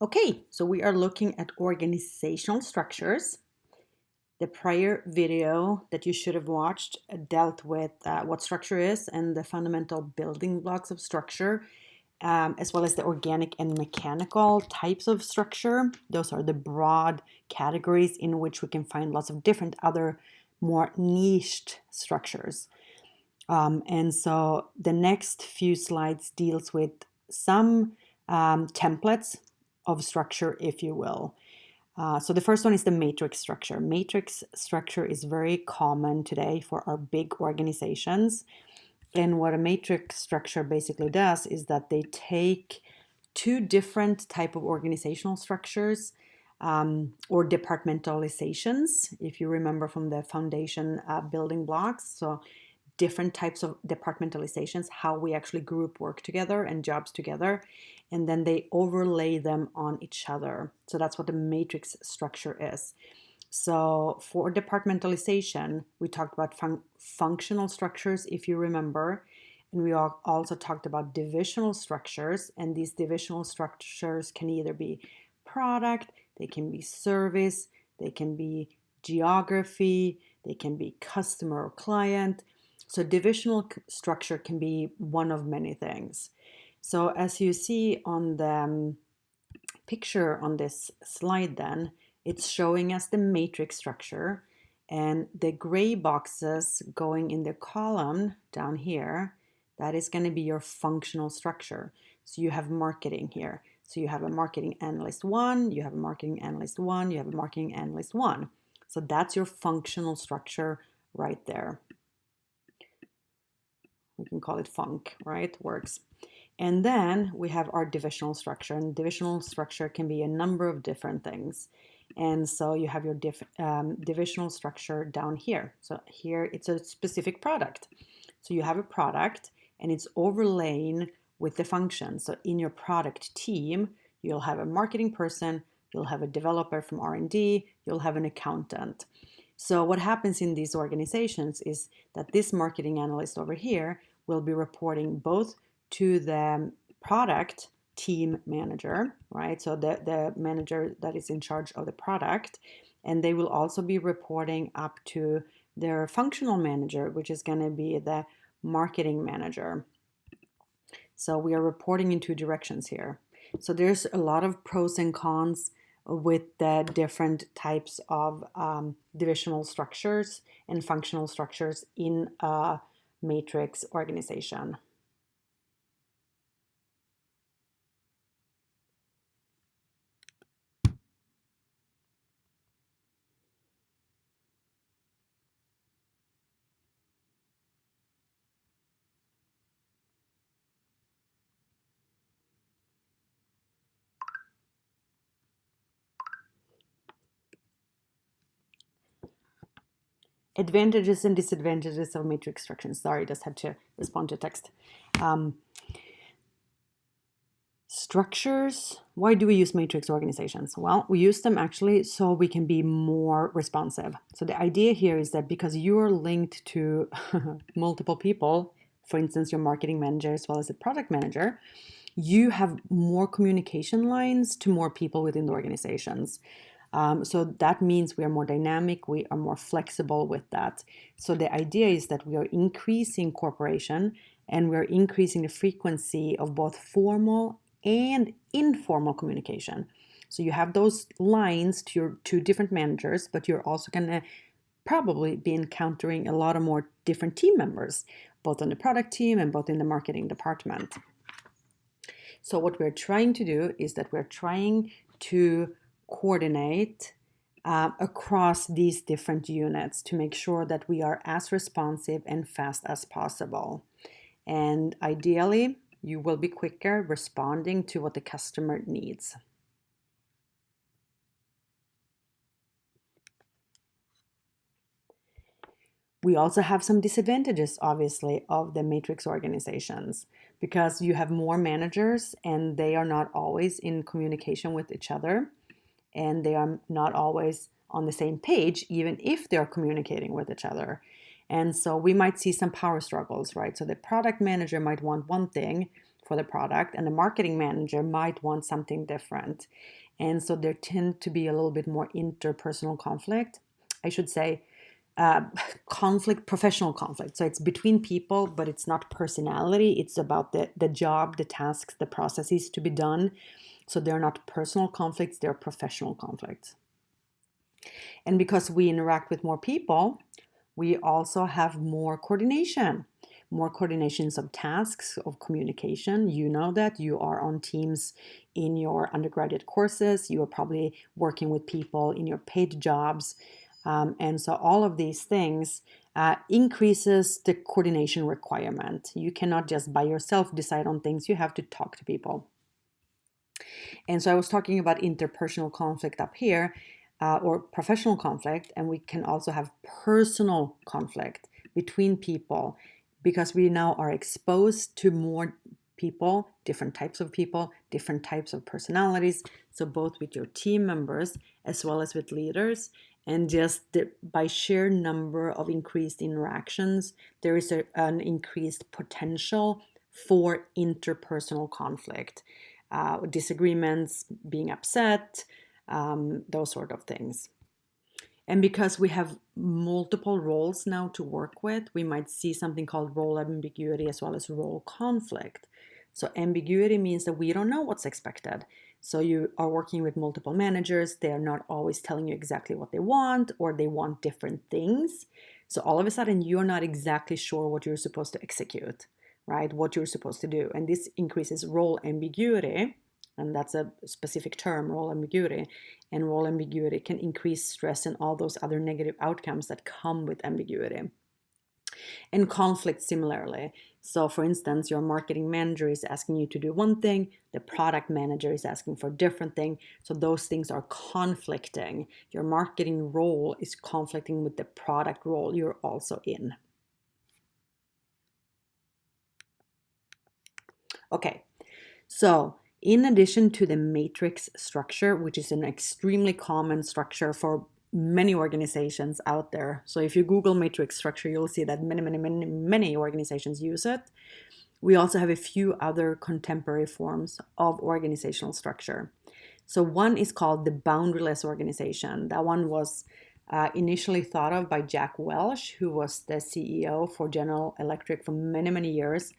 Okay, so we are looking at organizational structures. The prior video that you should have watched dealt with what structure is and the fundamental building blocks of structure, as well as the organic and mechanical types of structure. Those are the broad categories in which we can find lots of different other more niched structures. And so the next few slides deals with some templates of structure, if you will. So the first one is the matrix structure. Matrix structure is very common today for our big organizations. And what a matrix structure basically does is that they take two different type of organizational structures or departmentalizations, if you remember from the foundation building blocks. So different types of departmentalizations, how we actually group work together and jobs together, and then they overlay them on each other. So that's what the matrix structure is. So for departmentalization, we talked about functional structures, if you remember, and we also talked about divisional structures, and these divisional structures can either be product, they can be service, they can be geography, they can be customer or client. So divisional structure can be one of many things. So as you see on the picture on this slide then, it's showing us the matrix structure, and the gray boxes going in the column down here, that is going to be your functional structure. So you have marketing here. So you have a marketing analyst 1, you have a marketing analyst 1, you have a marketing analyst 1. So that's your functional structure right there. We can call it funk, right? Works. And then we have our divisional structure, and divisional structure can be a number of different things. And so you have your divisional structure down here. So here it's a specific product. So you have a product and it's overlain with the function. So in your product team, you'll have a marketing person, you'll have a developer from R&D, you'll have an accountant. So what happens in these organizations is that this marketing analyst over here will be reporting both to the product team manager, right? So the manager that is in charge of the product, and they will also be reporting up to their functional manager, which is going to be the marketing manager. So we are reporting in two directions here. So there's a lot of pros and cons with the different types of divisional structures and functional structures in a matrix organization. Advantages and disadvantages of matrix structures. Sorry, just had to respond to text. Structures. Why do we use matrix organizations? Well, we use them actually so we can be more responsive. So the idea here is that because you are linked to multiple people, for instance, your marketing manager as well as the product manager, you have more communication lines to more people within the organizations. So that means we are more dynamic, we are more flexible with that. So the idea is that we are increasing cooperation and we're increasing the frequency of both formal and informal communication. So you have those lines to your two different managers, but you're also going to probably be encountering a lot of more different team members, both on the product team and both in the marketing department. So what we're trying to do is that we're trying to coordinate across these different units to make sure that we are as responsive and fast as possible. And ideally, you will be quicker responding to what the customer needs. We also have some disadvantages, obviously, of the matrix organizations because you have more managers and they are not always in communication with each other and they are not always on the same page, even if they're communicating with each other. And so we might see some power struggles, right? So the product manager might want one thing for the product, and the marketing manager might want something different. And so there tend to be a little bit more interpersonal conflict. I should say uh, conflict, professional conflict. So it's between people, but it's not personality. It's about the job, the tasks, the processes to be done. So they're not personal conflicts, they're professional conflicts. And because we interact with more people, we also have more coordinations of tasks, of communication. You know that you are on teams in your undergraduate courses, you are probably working with people in your paid jobs. And so all of these things increases the coordination requirement. You cannot just by yourself decide on things, you have to talk to people. And so I was talking about interpersonal conflict up here, or professional conflict, and we can also have personal conflict between people because we now are exposed to more people, different types of personalities. So both with your team members as well as with leaders. And just by sheer number of increased interactions, there is an increased potential for interpersonal conflict, disagreements, being upset, those sort of things. And because we have multiple roles now to work with, we might see something called role ambiguity as well as role conflict. So ambiguity means that we don't know what's expected. So you are working with multiple managers, they are not always telling you exactly what they want, or they want different things. So all of a sudden you're not exactly sure what you're supposed to execute, right? What you're supposed to do. And this increases role ambiguity. And that's a specific term, role ambiguity. And role ambiguity can increase stress and all those other negative outcomes that come with ambiguity. And conflict similarly. So for instance, your marketing manager is asking you to do one thing, the product manager is asking for a different thing. So those things are conflicting. Your marketing role is conflicting with the product role you're also in. Okay, so in addition to the matrix structure, which is an extremely common structure for many organizations out there. So if you Google matrix structure, you'll see that many organizations use it. We also have a few other contemporary forms of organizational structure. So one is called the boundaryless organization. That one was initially thought of by Jack Welch, who was the CEO for General Electric for many years.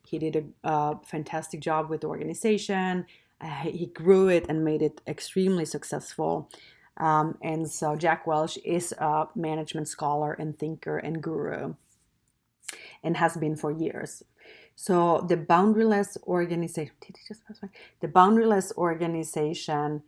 He did a fantastic job with the organization. He grew it and made it extremely successful. And so Jack Welch is a management scholar and thinker and guru, and has been for years. So the boundaryless organization, did he just pass away? The boundaryless organization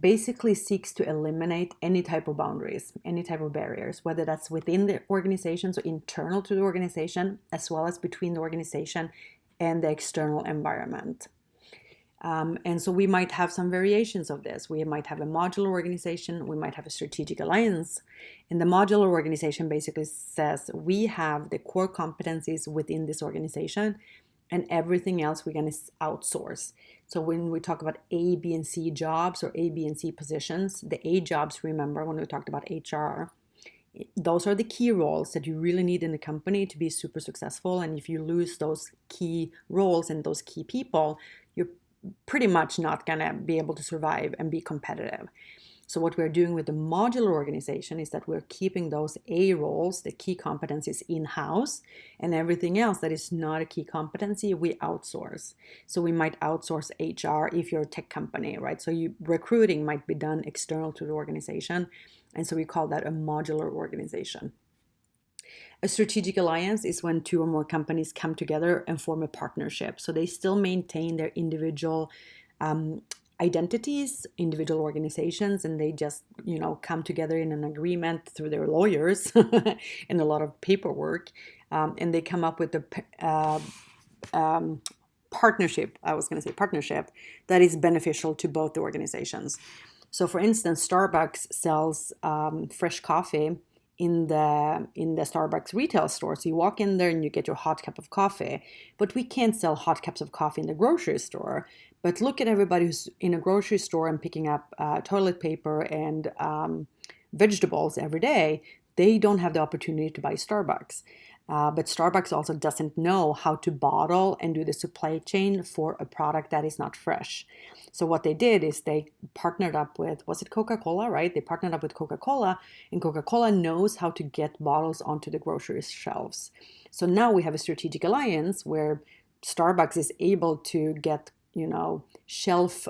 basically seeks to eliminate any type of boundaries, any type of barriers, whether that's within the organization, so internal to the organization, as well as between the organization and the external environment. And so we might have some variations of this. We might have a modular organization, we might have a strategic alliance. And the modular organization basically says we have the core competencies within this organization, and everything else we're going to outsource. So when we talk about A, B, and C jobs or A, B, and C positions, the A jobs, remember when we talked about HR, those are the key roles that you really need in the company to be super successful. And if you lose those key roles and those key people, you're pretty much not going to be able to survive and be competitive. So what we're doing with the modular organization is that we're keeping those A roles, the key competencies in-house, and everything else that is not a key competency, we outsource. So we might outsource HR if you're a tech company, right? So recruiting might be done external to the organization. And so we call that a modular organization. A strategic alliance is when two or more companies come together and form a partnership. So they still maintain their individual identities, individual organizations, and they just, come together in an agreement through their lawyers and a lot of paperwork. And they come up with a partnership, that is beneficial to both the organizations. So for instance, Starbucks sells fresh coffee in the Starbucks retail store. So you walk in there and you get your hot cup of coffee. But we can't sell hot cups of coffee in the grocery store. But look at everybody who's in a grocery store and picking up toilet paper and vegetables every day. They don't have the opportunity to buy Starbucks. But Starbucks also doesn't know how to bottle and do the supply chain for a product that is not fresh. So what they did is they partnered up with, was it Coca-Cola, right? They partnered up with Coca-Cola, and Coca-Cola knows how to get bottles onto the grocery shelves. So now we have a strategic alliance where Starbucks is able to get, shelf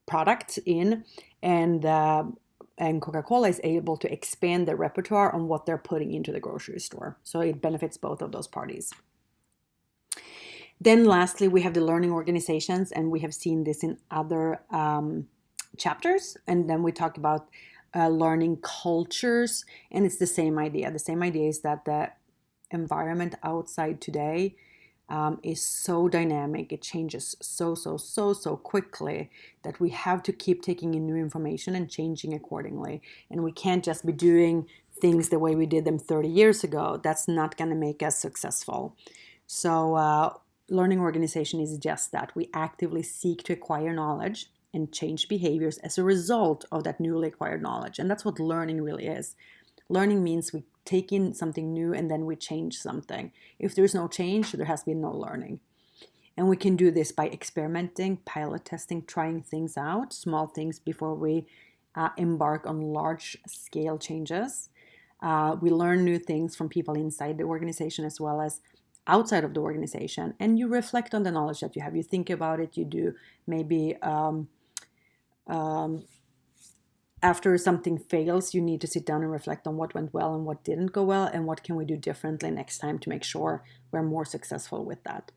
products in, and Coca-Cola is able to expand their repertoire on what they're putting into the grocery store. So it benefits both of those parties. Then lastly, we have the learning organizations, and we have seen this in other chapters. And then we talk about learning cultures, and it's the same idea. The same idea is that the environment outside today is so dynamic. It changes so quickly that we have to keep taking in new information and changing accordingly. And we can't just be doing things the way we did them 30 years ago. That's not going to make us successful. So learning organization is just that. We actively seek to acquire knowledge and change behaviors as a result of that newly acquired knowledge. And that's what learning really is. Learning means we take in something new and then we change something. If there's no change, there has been no learning. And we can do this by experimenting, pilot testing, trying things out, small things before we embark on large scale changes. We learn new things from people inside the organization as well as outside of the organization. And you reflect on the knowledge that you have. You think about it, you do maybe after something fails, you need to sit down and reflect on what went well and what didn't go well, and what can we do differently next time to make sure we're more successful with that.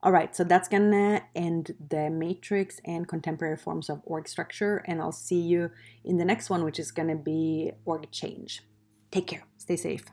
All right, so that's gonna end the matrix and contemporary forms of org structure, and I'll see you in the next one, which is gonna be org change. Take care, stay safe.